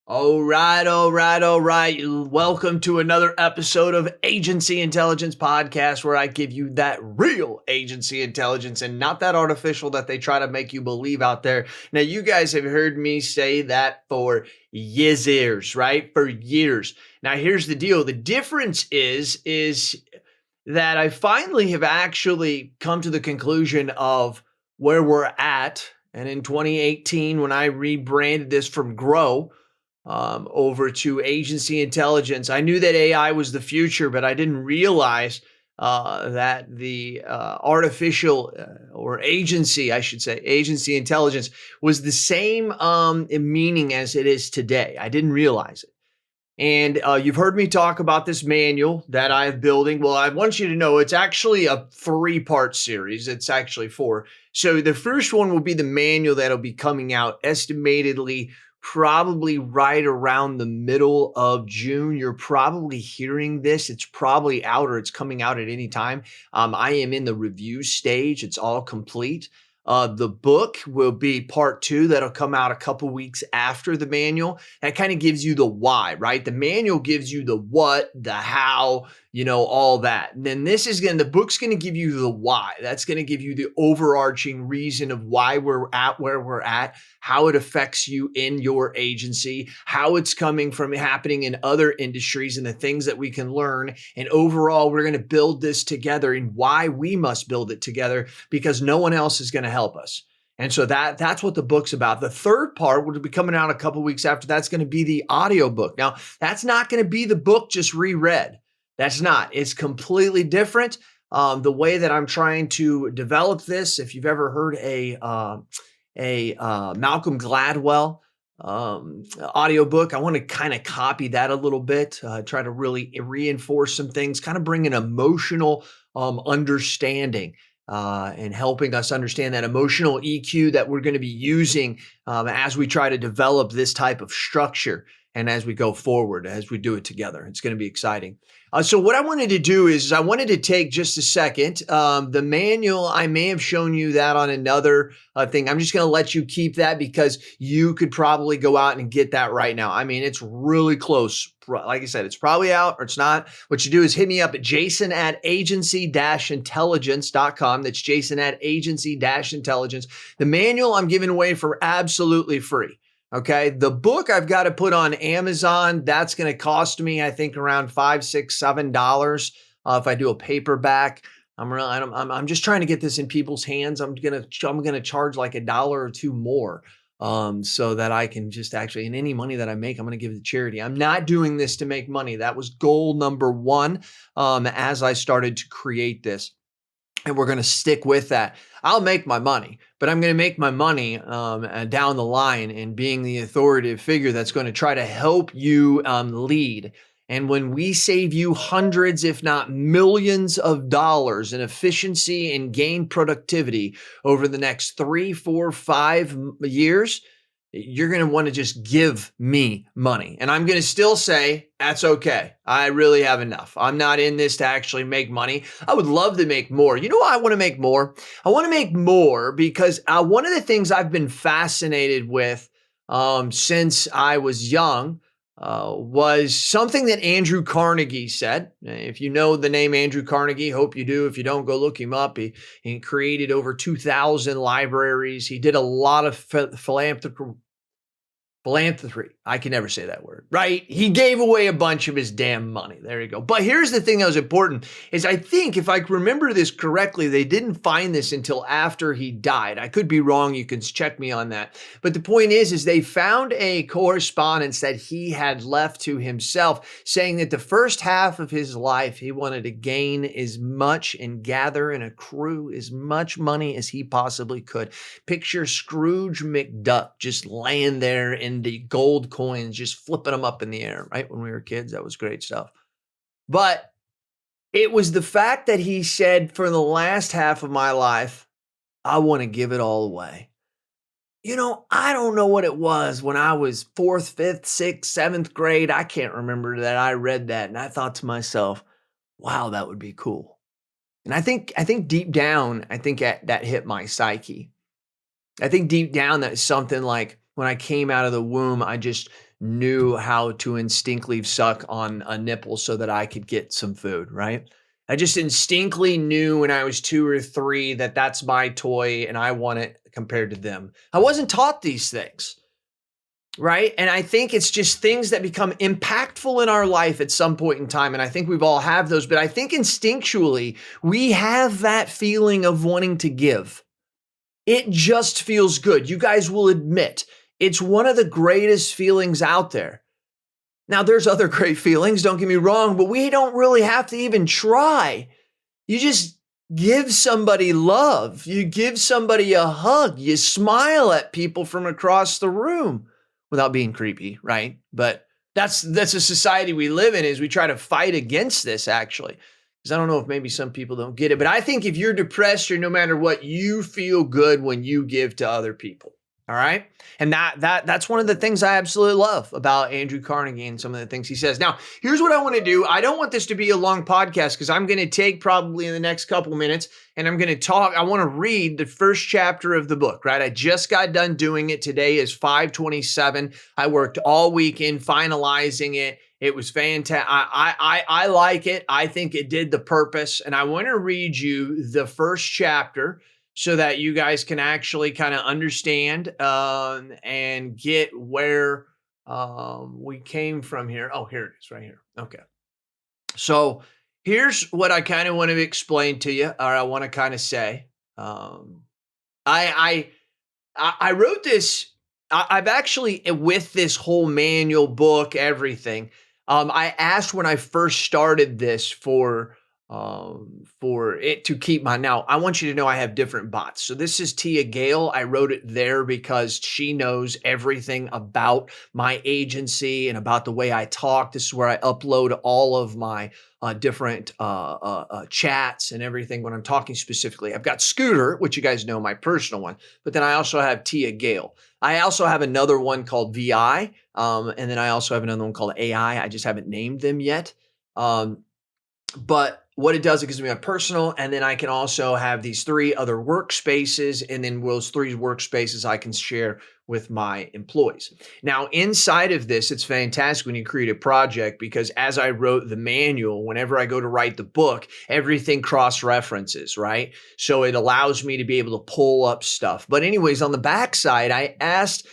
All right, all right, all right. Welcome to another episode of Agency Intelligence Podcast, where I give you that real agency intelligence and not that artificial that they try to make you believe out there. Now, you guys have heard me say that for years, right? For years. Now, here's the deal. The difference is that I finally have actually come to the conclusion of where we're at. And in 2018, when I rebranded this from Grow, over to agency intelligence. I knew that AI was the future, but I didn't realize that the artificial or agency, I should say, agency intelligence was the same meaning as it is today. I didn't realize it. And you've heard me talk about this manual that I'm building. Well, I want you to know it's actually a 3-part series. It's actually 4. So the first one will be the manual that'll be coming out estimatedly probably right around the middle of June. You're probably hearing this. It's probably out or it's coming out at any time. I am in the review stage. It's all complete. The book will be part 2 that'll come out a couple weeks after the manual. That kind of gives you the why, right? The manual gives you the what, the how, all that. And then the book's going to give you the why. That's going to give you the overarching reason of why we're at where we're at, how it affects you in your agency, how it's happening in other industries and the things that we can learn. And overall, we're going to build this together and why we must build it together because no one else is going to help us. And so that's what the book's about. The third part will be coming out a couple weeks after. That's going to be the audiobook. Now, that's not going to be the book just reread. That's not. It's completely different. The way that I'm trying to develop this, if you've ever heard a Malcolm Gladwell audiobook, I want to kind of copy that a little bit, try to really reinforce some things, kind of bring an emotional understanding and helping us understand that emotional EQ that we're going to be using as we try to develop this type of structure and as we go forward, as we do it together. It's going to be exciting. So what I wanted to do is I wanted to take just a second. The manual, I may have shown you that on another thing. I'm just going to let you keep that because you could probably go out and get that right now. I mean, it's really close. Like I said, it's probably out or it's not. What you do is hit me up at jason@agency-intelligence.com. That's jason@agency-intelligence. The manual I'm giving away for absolutely free. Okay. The book I've got to put on Amazon. That's going to cost me, I think, around $5, $6, $7 if I do a paperback. I'm just trying to get this in people's hands. I'm gonna charge like $1 or $2 more, so that I can just actually, and any money that I make, I'm gonna give it to charity. I'm not doing this to make money. That was goal number 1 as I started to create this. And we're going to stick with that. I'll make my money, but I'm going to make my money down the line and being the authoritative figure that's going to try to help you lead. And when we save you hundreds, if not millions of dollars in efficiency and gain productivity over the next 3, 4, 5 years, you're going to want to just give me money. And I'm going to still say, that's okay. I really have enough. I'm not in this to actually make money. I would love to make more. You know why I want to make more? I want to make more because one of the things I've been fascinated with since I was young was something that Andrew Carnegie said. If you know the name Andrew Carnegie, hope you do. If you don't, go look him up. He created over 2,000 libraries. He did a lot of philanthropy. I can never say that word, right? He gave away a bunch of his damn money. There you go. But here's the thing that was important is I think if I remember this correctly, they didn't find this until after he died. I could be wrong. You can check me on that. But the point is they found a correspondence that he had left to himself saying that the first half of his life, he wanted to gain as much and gather and accrue as much money as he possibly could. Picture Scrooge McDuck just laying there in the gold coins, just flipping them up in the air, right? When we were kids, that was great stuff. But it was the fact that he said, for the last half of my life, I want to give it all away. I don't know what it was when I was 4th, 5th, 6th, 7th grade. I can't remember that I read that. And I thought to myself, wow, that would be cool. And I think deep down, that hit my psyche. I think deep down, that's something like when I came out of the womb, I just knew how to instinctively suck on a nipple so that I could get some food, right? I just instinctively knew when I was 2 or 3 that that's my toy and I want it compared to them. I wasn't taught these things, right? And I think it's just things that become impactful in our life at some point in time. And I think we've all have those, but I think instinctually we have that feeling of wanting to give. It just feels good. You guys will admit it's one of the greatest feelings out there. Now, there's other great feelings, don't get me wrong, but we don't really have to even try. You just give somebody love. You give somebody a hug. You smile at people from across the room without being creepy, right? But that's a society we live in, is we try to fight against this, actually. Because I don't know if maybe some people don't get it, but I think if you're depressed or no matter what, you feel good when you give to other people. All right. And that's one of the things I absolutely love about Andrew Carnegie and some of the things he says. Now, here's what I want to do. I don't want this to be a long podcast because I'm going to take probably in the next couple minutes and I'm going to talk. I want to read the first chapter of the book, right? I just got done doing it. Today is 5/27. I worked all weekend finalizing it. It was fantastic. I like it. I think it did the purpose. And I want to read you the first chapter so that you guys can actually kind of understand and get where we came from here. Oh, here it is right here. Okay. So here's what I kind of want to explain to you, or I want to kind of say. I wrote this. I've actually, with this whole manual book, everything. I asked when I first started this for it to keep my. Now, I want you to know I have different bots. So this is Tia Gale. I wrote it there because she knows everything about my agency and about the way I talk. This is where I upload all of my different chats and everything when I'm talking specifically. I've got Scooter, which you guys know, my personal one, but then I also have Tia Gale. I also have another one called VI, and then I also have another one called AI. I just haven't named them yet. But what it does, it gives me a personal, and then I can also have these 3 other workspaces, and then those 3 workspaces I can share with my employees. Now, inside of this, it's fantastic when you create a project because as I wrote the manual, whenever I go to write the book, everything cross-references, right? So it allows me to be able to pull up stuff. But anyways, on the backside, I asked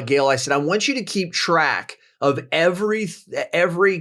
Gail, I said, I want you to keep track of every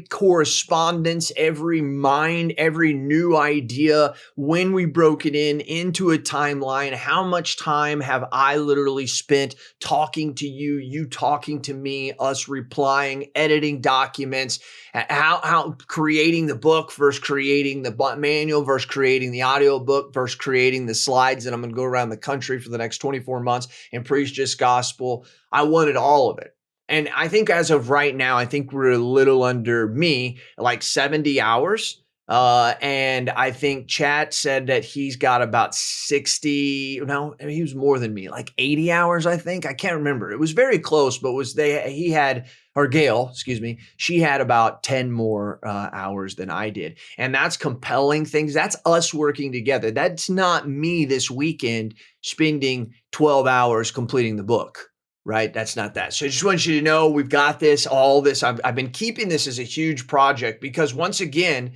correspondence, every mind, every new idea, when we broke it into a timeline, how much time have I literally spent talking to you, you talking to me, us replying, editing documents, how creating the book versus creating the manual versus creating the audiobook versus creating the slides that I'm going to go around the country for the next 24 months and preach this gospel. I wanted all of it. And I think as of right now, I think we're a little under me, like 70 hours. And I think Chat said that he's got about 60, no, he was more than me, like 80 hours, I think. I can't remember. It was very close, but he had, or Gail, excuse me, she had about 10 more hours than I did. And that's compelling things. That's us working together. That's not me this weekend spending 12 hours completing the book. Right? That's not that. So I just want you to know we've got this, all this. I've been keeping this as a huge project because once again,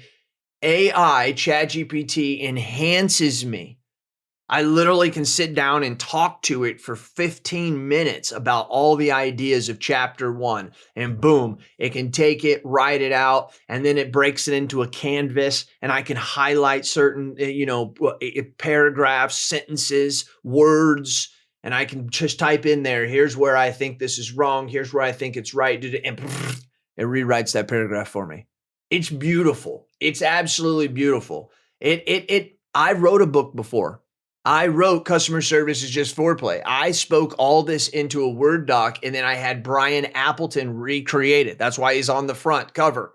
AI, ChatGPT enhances me. I literally can sit down and talk to it for 15 minutes about all the ideas of chapter 1 and boom, it can take it, write it out, and then it breaks it into a canvas and I can highlight certain, paragraphs, sentences, words, and I can just type in there, here's where I think this is wrong. Here's where I think it's right. And it rewrites that paragraph for me. It's beautiful. It's absolutely beautiful. I wrote a book before. I wrote Customer Service is Just Foreplay. I spoke all this into a Word doc and then I had Brian Appleton recreate it. That's why he's on the front cover.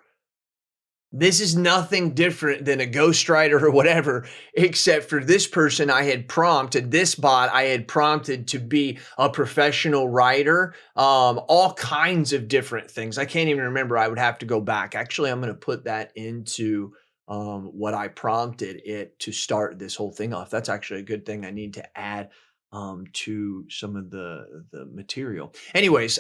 This is nothing different than a ghostwriter or whatever, except for this person I had prompted, this bot I had prompted to be a professional writer, all kinds of different things. I can't even remember. I would have to go back. Actually, I'm going to put that into what I prompted it to start this whole thing off. That's actually a good thing I need to add to some of the material. Anyways,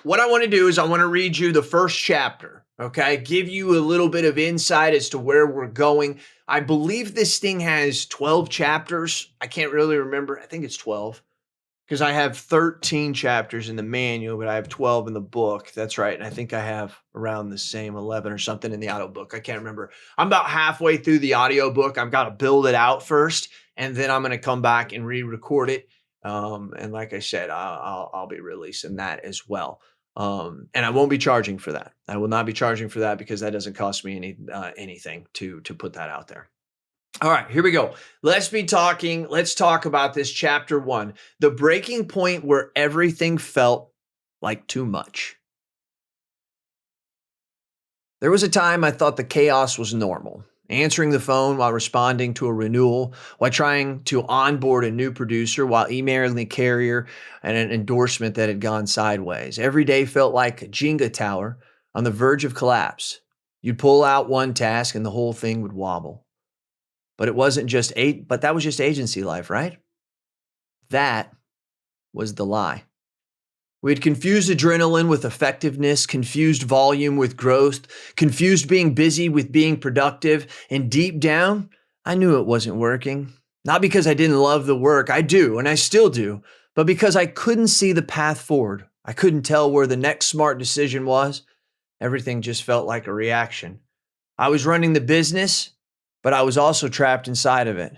what I want to do is I want to read you the first chapter, okay? Give you a little bit of insight as to where we're going. I believe this thing has 12 chapters. I can't really remember. I think it's 12 because I have 13 chapters in the manual, but I have 12 in the book. That's right. And I think I have around the same 11 or something in the audiobook. I can't remember. I'm about halfway through the audiobook. I've got to build it out first, and then I'm going to come back and re-record it. And like I said, I'll be releasing that as well. And I won't be charging for that. I will not be charging for that because that doesn't cost me anything to put that out there. All right, here we go. Let's talk about this chapter 1, the breaking point where everything felt like too much. There was a time I thought the chaos was normal. Answering the phone while responding to a renewal, while trying to onboard a new producer, while emailing the carrier and an endorsement that had gone sideways. Every day felt like a Jenga tower on the verge of collapse. You'd pull out one task and the whole thing would wobble. But that was just agency life, right? That was the lie. We had confused adrenaline with effectiveness, confused volume with growth, confused being busy with being productive, and deep down, I knew it wasn't working. Not because I didn't love the work, I do, and I still do, but because I couldn't see the path forward. I couldn't tell where the next smart decision was. Everything just felt like a reaction. I was running the business, but I was also trapped inside of it.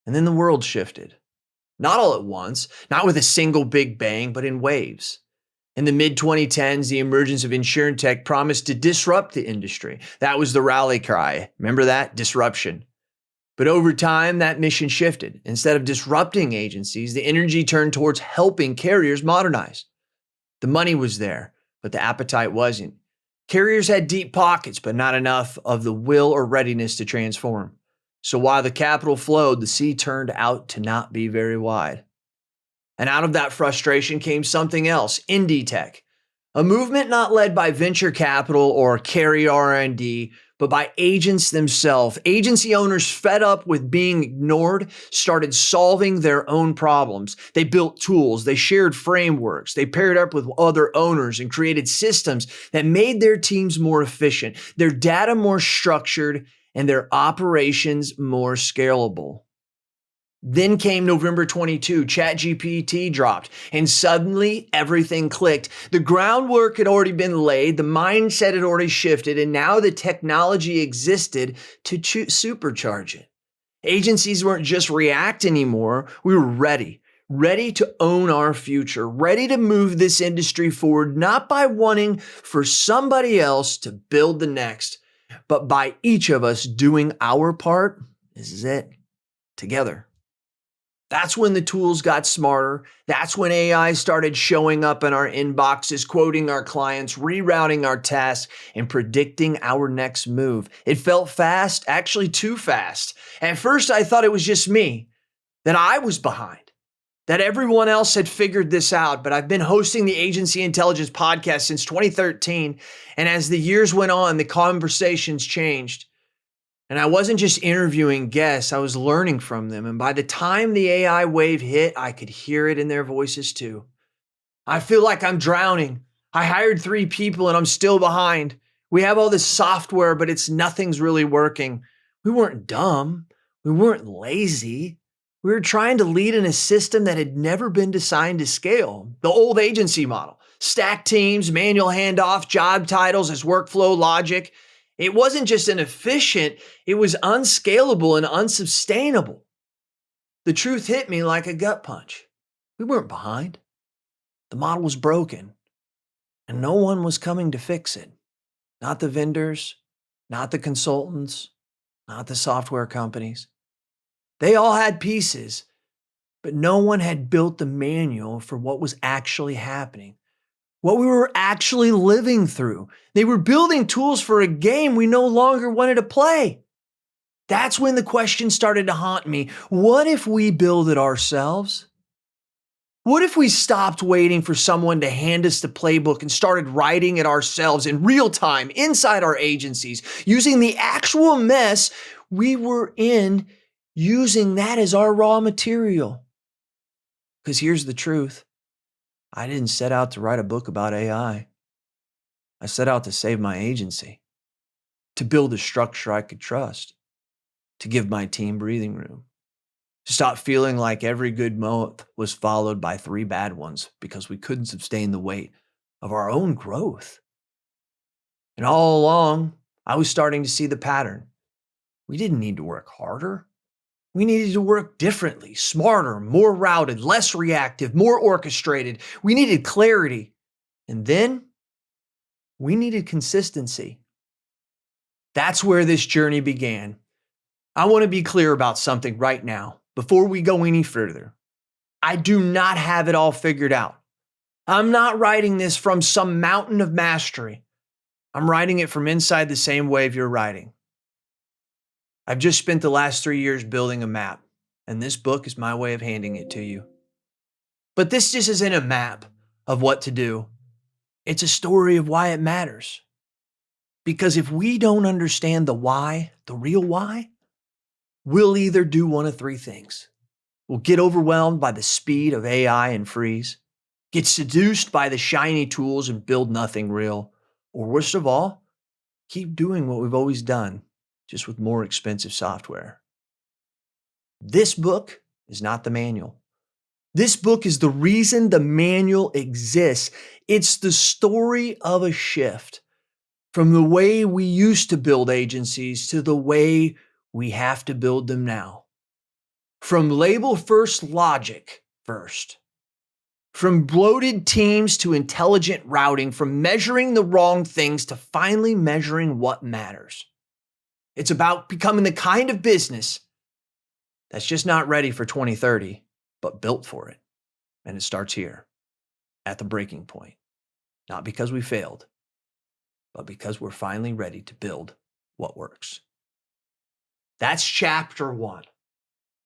And then the world shifted. Not all at once, not with a single big bang, but in waves. In the mid-2010s, the emergence of insurtech promised to disrupt the industry. That was the rally cry. Remember that? Disruption. But over time, that mission shifted. Instead of disrupting agencies, the energy turned towards helping carriers modernize. The money was there, but the appetite wasn't. Carriers had deep pockets, but not enough of the will or readiness to transform. So while the capital flowed, the sea turned out to not be very wide. And out of that frustration came something else, indie tech. A movement not led by venture capital or carrier R&D, but by agents themselves. Agency owners fed up with being ignored started solving their own problems. They built tools, they shared frameworks, they paired up with other owners and created systems that made their teams more efficient, their data more structured, and their operations more scalable. Then came November 22, ChatGPT dropped, and suddenly everything clicked. The groundwork had already been laid, the mindset had already shifted, and now the technology existed to supercharge it. Agencies weren't just react anymore, we were ready to own our future, ready to move this industry forward, not by wanting for somebody else to build the next, but by each of us doing our part. This is it, together. That's when the tools got smarter. That's when AI started showing up in our inboxes, quoting our clients, rerouting our tasks, and predicting our next move. It felt fast, actually too fast. At first, I thought it was just me, that I was behind, that everyone else had figured this out. But I've been hosting the Agency Intelligence podcast since 2013. And as the years went on, the conversations changed. And I wasn't just interviewing guests, I was learning from them. And by the time the AI wave hit, I could hear it in their voices too. I feel like I'm drowning. I hired 3 people and I'm still behind. We have all this software, but nothing's really working. We weren't dumb. We weren't lazy. We were trying to lead in a system that had never been designed to scale. The old agency model, stacked teams, manual handoff, job titles as workflow logic. It wasn't just inefficient, it was unscalable and unsustainable. The truth hit me like a gut punch. We weren't behind. The model was broken, and no one was coming to fix it. Not the vendors, not the consultants, not the software companies. They all had pieces, but no one had built the manual for what was actually happening. What we were actually living through. They were building tools for a game we no longer wanted to play. That's when the question started to haunt me. What if we build it ourselves? What if we stopped waiting for someone to hand us the playbook and started writing it ourselves in real time inside our agencies, using the actual mess we were in, using that as our raw material? Because here's the truth. I didn't set out to write a book about AI. I set out to save my agency, to build a structure I could trust, to give my team breathing room, to stop feeling like every good month was followed by 3 bad ones because we couldn't sustain the weight of our own growth. And all along, I was starting to see the pattern. We didn't need to work harder. We needed to work differently, smarter, more routed, less reactive, more orchestrated. We needed clarity. And then we needed consistency. That's where this journey began. I want to be clear about something right now before we go any further. I do not have it all figured out. I'm not writing this from some mountain of mastery. I'm writing it from inside the same wave you're riding. I've just spent the last 3 years building a map, and this book is my way of handing it to you. But this just isn't a map of what to do. It's a story of why it matters. Because if we don't understand the why, the real why, we'll either do one of 3 things. We'll get overwhelmed by the speed of AI and freeze, get seduced by the shiny tools and build nothing real, or worst of all, keep doing what we've always done, just with more expensive software. This book is not the manual. This book is the reason the manual exists. It's the story of a shift from the way we used to build agencies to the way we have to build them now. From label first logic first. From bloated teams to intelligent routing, from measuring the wrong things to finally measuring what matters. It's about becoming the kind of business that's just not ready for 2030, but built for it. And it starts here, at the breaking point. Not because we failed, but because we're finally ready to build what works. That's chapter 1.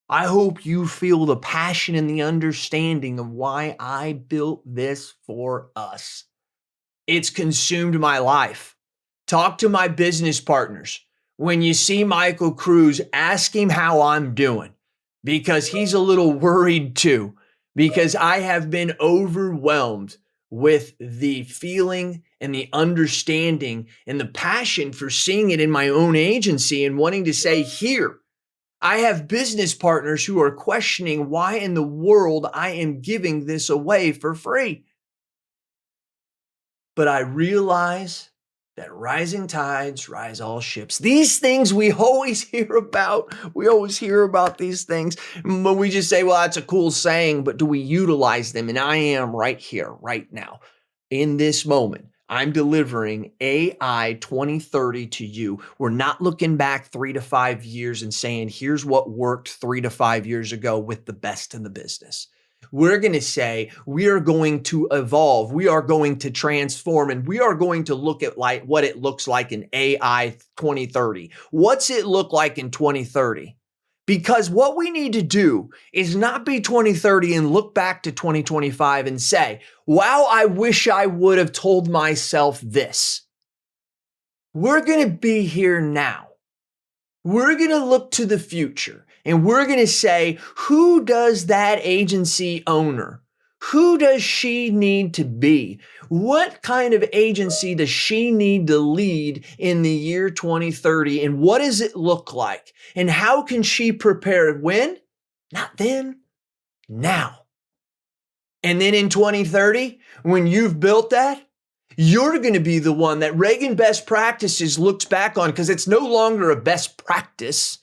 I hope you feel the passion and the understanding of why I built this for us. It's consumed my life. Talk to my business partners. When you see Michael Cruz, ask him how I'm doing, because he's a little worried too, because I have been overwhelmed with the feeling and the understanding and the passion for seeing it in my own agency and wanting to say, here, I have business partners who are questioning why in the world I am giving this away for free. But I realize that rising tides rise all ships. These things we always hear about. We always hear about these things, but we just say, well, that's a cool saying, but do we utilize them? And I am right here, right now, in this moment. I'm delivering AI 2030 to you. We're not looking back 3 to 5 years and saying, here's what worked 3 to 5 years ago with the best in the business. We're going to say, we are going to evolve. We are going to transform, and we are going to look at like what it looks like in AI 2030. What's it look like in 2030? Because what we need to do is not be 2030 and look back to 2025 and say, wow, I wish I would have told myself this. We're going to be here now. We're going to look to the future and we're going to say, who does that agency owner? Who does she need to be? What kind of agency does she need to lead in the year 2030? And what does it look like? And how can she prepare? When? Not then, now. And then in 2030, when you've built that, you're going to be the one that Reagan Best Practices looks back on, because it's no longer a best practice.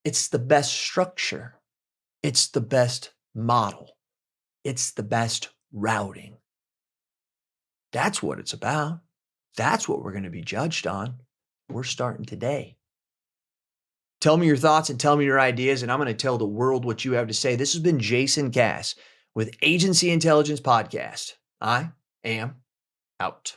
It's the best structure. It's the best model. It's the best routing. That's what it's about. That's what we're going to be judged on. We're starting today. Tell me your thoughts and tell me your ideas, and I'm going to tell the world what you have to say. This has been Jason Cass with Agency Intelligence Podcast. I am out.